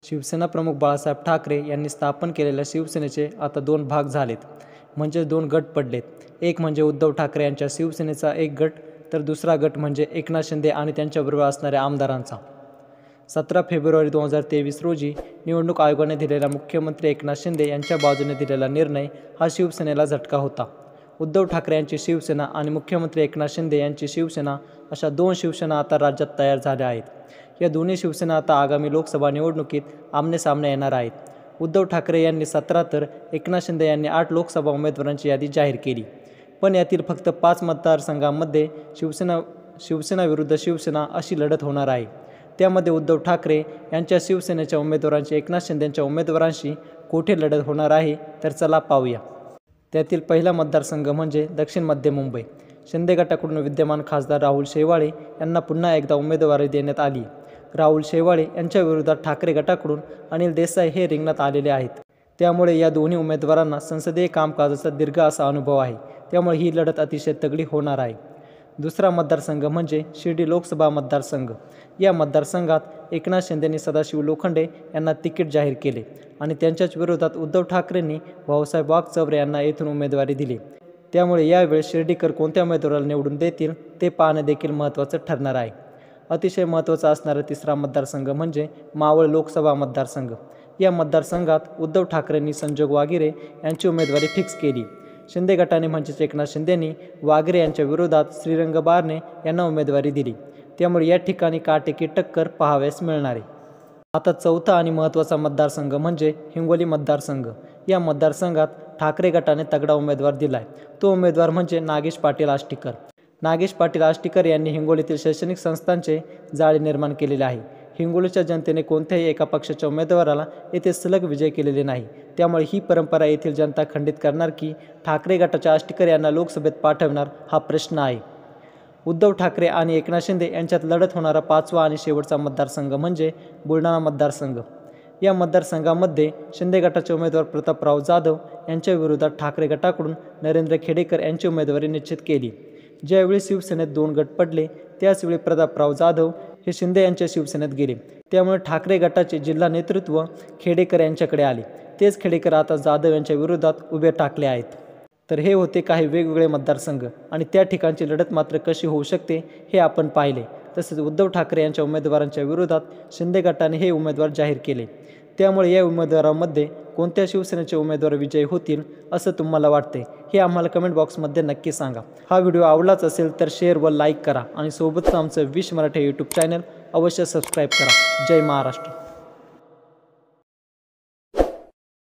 शिवसेना प्रमुख बाळासाहेब ठाकरे यांनी स्थापन केलेल्या शिवसेनेचे आता दोन भाग झालेत, म्हणजे दोन गट पडलेत. एक म्हणजे उद्धव ठाकरे यांच्या शिवसेनेचा एक गट, तर दुसरा गट म्हणजे एकनाथ शिंदे आणि त्यांच्याबरोबर असणाऱ्या आमदारांचा. 17 फेब्रुवारी 2023 रोजी निवडणूक आयोगाने दिलेला मुख्यमंत्री एकनाथ शिंदे यांच्या बाजूने दिलेला निर्णय हा शिवसेनेला झटका होता. उद्धव ठाकरे यांची शिवसेना आणि मुख्यमंत्री एकनाथ शिंदे यांची शिवसेना अशा दोन शिवसेना आता राज्यात तयार झाल्या आहेत. या दोन्ही शिवसेना आता आगामी लोकसभा निवडणुकीत आमनेसामने येणार आहेत. उद्धव ठाकरे यांनी 17 तर एकनाथ शिंदे यांनी 8 लोकसभा उमेदवारांची यादी जाहीर केली. पण यातील फक्त 5 मतदारसंघांमध्ये शिवसेना विरुद्ध शिवसेना अशी लढत होणार आहे. त्यामध्ये उद्धव ठाकरे यांच्या शिवसेनेच्या उमेदवारांची एकनाथ शिंदेंच्या उमेदवारांशी कुठे लढत होणार आहे, तर चला पाहूया. त्यातील पहिला मतदारसंघ म्हणजे दक्षिण मध्य मुंबई. शिंदे गटाकडून विद्यमान खासदार राहुल शेवाळे यांना पुन्हा एकदा उमेदवारी देण्यात आली. राहुल शेवाळे यांच्या विरोधात ठाकरे गटाकडून अनिल देसाई हे रिंगणात आलेले आहेत. त्यामुळे या दोन्ही उमेदवारांना संसदीय कामकाजाचा दीर्घ असा अनुभव आहे. त्यामुळे ही लढत अतिशय तगडी होणार आहे. दुसरा मतदारसंघ म्हणजे शिर्डी लोकसभा मतदारसंघ. या मतदारसंघात एकनाथ शिंदेंनी सदाशिव लोखंडे यांना तिकीट जाहीर केले आणि त्यांच्याच विरोधात उद्धव ठाकरेंनी भाऊसाहेब वागचौरे यांना येथून उमेदवारी दिली. त्यामुळे यावेळी शिर्डीकर कोणत्या उमेदवाराला निवडून देतील ते पाहणे देखील महत्त्वाचं ठरणार आहे. अतिशय महत्त्वाचा असणारा तिसरा मतदारसंघ म्हणजे मावळ लोकसभा मतदारसंघ. या मतदारसंघात उद्धव ठाकरेंनी संजोग वागिरे यांची उमेदवारी फिक्स केली. शिंदे गटाने म्हणजेच एकनाथ शिंदेंनी वागिरे यांच्या विरोधात श्रीरंग बारणे यांना उमेदवारी दिली. त्यामुळे या ठिकाणी काटेकी टक्कर पाहावयास मिळणार आहे. आता चौथा आणि महत्त्वाचा मतदारसंघ म्हणजे हिंगोली मतदारसंघ. या मतदारसंघात ठाकरे गटाने तगडा उमेदवार दिला आहे. तो उमेदवार म्हणजे नागेश पाटील आष्टीकर. नागेश पाटील आष्टीकर यांनी हिंगोलीतील शैक्षणिक संस्थांचे जाळे निर्माण केलेले आहे. हिंगोलीच्या जनतेने कोणत्याही एका पक्षाच्या उमेदवाराला येथे सलग विजय केलेले नाही. त्यामुळे ही परंपरा येथील जनता खंडित करणार की ठाकरे गटाच्या आष्टीकर यांना लोकसभेत पाठवणार हा प्रश्न आहे. उद्धव ठाकरे आणि एकनाथ शिंदे यांच्यात लढत होणारा 5वा आणि शेवटचा मतदारसंघ म्हणजे बुलढाणा मतदारसंघ. या मतदारसंघामध्ये शिंदे गटाचे उमेदवार प्रतापराव जाधव यांच्या विरोधात ठाकरे गटाकडून नरेंद्र खेडेकर यांची उमेदवारी निश्चित केली. ज्यावेळी शिवसेनेत 2 गट पडले त्याचवेळी प्रतापराव जाधव हे शिंदे यांच्या शिवसेनेत गेले. त्यामुळे ठाकरे गटाचे जिल्हा नेतृत्व खेडेकर यांच्याकडे आले. तेच खेडेकर आता जाधव यांच्या विरोधात उभे टाकले आहेत. तर हे होते काही वेगवेगळे मतदारसंघ आणि त्या ठिकाणची लढत मात्र कशी होऊ शकते हे आपण पाहिले. तसेच उद्धव ठाकरे यांच्या उमेदवारांच्या विरोधात शिंदे गटाने हे उमेदवार जाहीर केले. त्यामुळे या उमेदवारांमध्ये कोणत्या शिवसेनेचे उमेदवार विजयी होतील असं तुम्हाला वाटते हे आम्हाला कमेंट बॉक्समध्ये नक्की सांगा. हा व्हिडिओ आवडलाच असेल तर शेअर व लाईक करा आणि सोबतच आमचं विश मराठी यूट्यूब चॅनल अवश्य सबस्क्राईब करा. जय महाराष्ट्र.